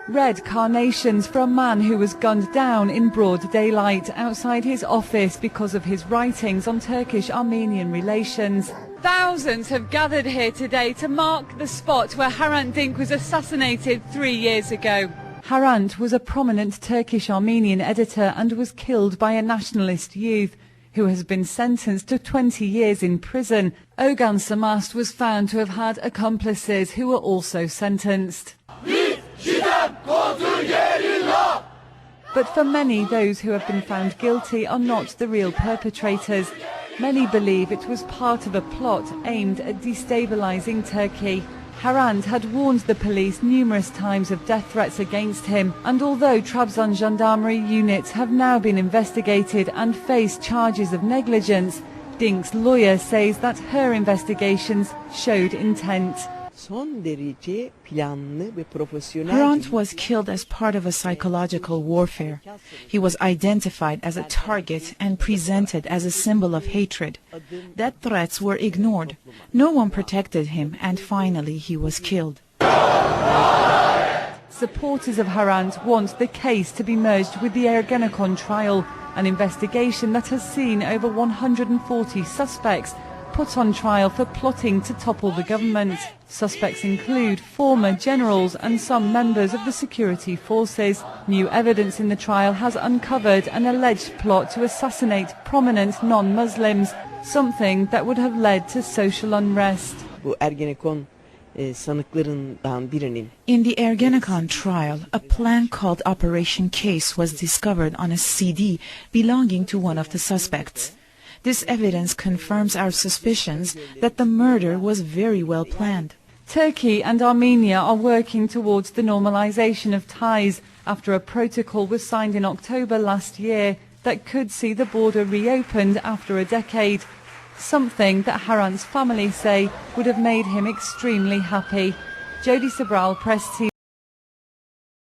Red carnations for a man who was gunned down in broad daylight outside his office because of his writings on Turkish-Armenian relations. Thousands have gathered here today to mark the spot where Hrant Dink was assassinated 3 years ago. Hrant was a prominent Turkish-Armenian editor and was killed by a nationalist youth who has been sentenced to 20 years in prison. Ogan Samast was found to have had accomplices who were also sentenced. But for many, those who have been found guilty are not the real perpetrators. Many believe it was part of a plot aimed at destabilizing Turkey. Hrant had warned the police numerous times of death threats against him, and although Trabzon gendarmerie units have now been investigated and face charges of negligence, Dink's lawyer says that her investigations showed intent. Hrant was killed as part of a psychological warfare. He was identified as a target and presented as a symbol of hatred. Death threats were ignored. No one protected him, and finally he was killed. Supporters of Hrant want the case to be merged with the Ergenekon trial, an investigation that has seen over 140 suspects put on trial for plotting to topple the government. Suspects include former generals and some members of the security forces. New evidence in the trial has uncovered an alleged plot to assassinate prominent non-Muslims, something that would have led to social unrest. In the Ergenekon trial, a plan called Operation Case was discovered on a CD belonging to one of the suspects. This evidence confirms our suspicions that the murder was very well planned. Turkey and Armenia are working towards the normalization of ties after a protocol was signed in October last year that could see the border reopened after a decade, something that Hrant's family say would have made him extremely happy. Jody Sobral, PressTV.